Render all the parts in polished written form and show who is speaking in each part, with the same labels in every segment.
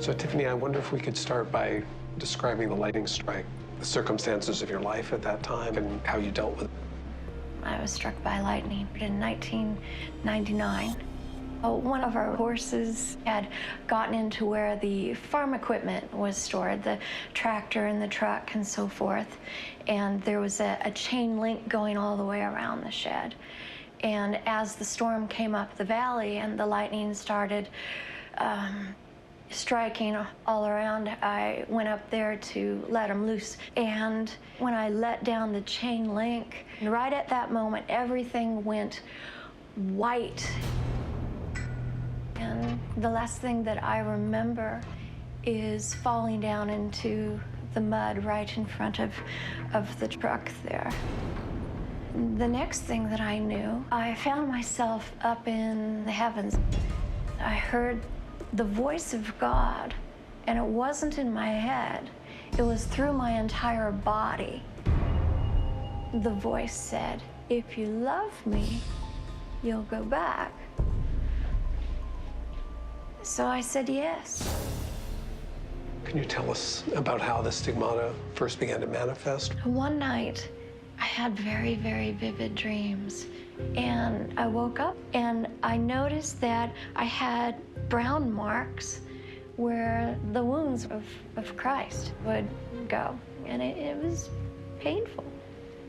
Speaker 1: So, Tiffany, I wonder if we could start by describing the lightning strike, the circumstances of your life at that time, and how you dealt with it.
Speaker 2: I was struck by lightning in 1999. One of our horses had gotten into where the farm equipment was stored, the tractor and the truck and so forth, and there was a chain link going all the way around the shed. And as the storm came up the valley and the lightning started striking all around, I went up there to let them loose. And when I let down the chain link, right at that moment, everything went white. And the last thing that I remember is falling down into the mud right in front of the truck there. The next thing that I knew, I found myself up in the heavens. I heard the voice of God, and it wasn't in my head. It was through my entire body. The voice said, "If you love me, you'll go back." So I said yes.
Speaker 1: Can you tell us about how the stigmata first began to manifest?
Speaker 2: One night, I had very, very vivid dreams. And I woke up and I noticed that I had brown marks where the wounds of Christ would go. And it was painful.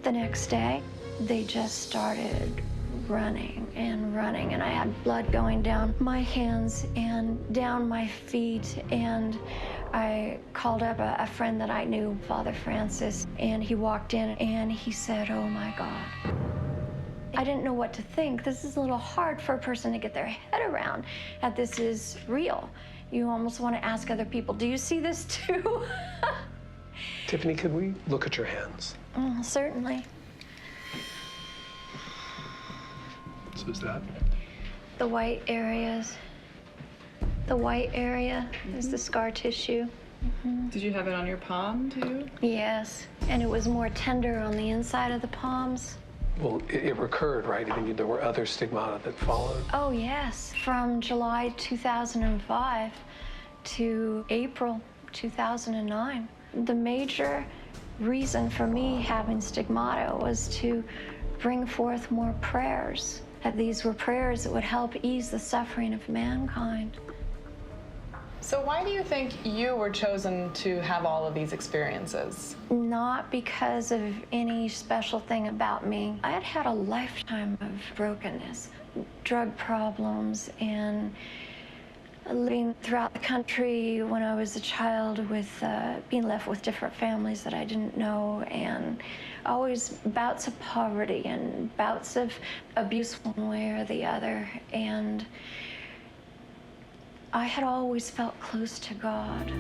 Speaker 2: The next day, they just started running, and I had blood going down my hands and down my feet, and I called up a friend that I knew, Father Francis, and he walked in and he said, "Oh my God." I didn't know what to think. This is a little hard for a person to get their head around, that this is real. You almost want to ask other people, do you see this too?
Speaker 1: Tiffany, could we look at your hands?
Speaker 2: Certainly.
Speaker 1: So is that?
Speaker 2: The white areas. The white area is the scar tissue.
Speaker 3: Did you have it on your palm, too?
Speaker 2: Yes, and it was more tender on the inside of the palms.
Speaker 1: Well, it recurred, right? I mean, there were other stigmata that followed.
Speaker 2: Oh, yes. From July 2005 to April 2009. The major reason for me having stigmata was to bring forth more prayers. That these were prayers that would help ease the suffering of mankind.
Speaker 3: So why do you think you were chosen to have all of these experiences?
Speaker 2: Not because of any special thing about me. I had had a lifetime of brokenness, drug problems, and living throughout the country when I was a child with being left with different families that I didn't know, and always bouts of poverty and bouts of abuse one way or the other. And I had always felt close to God.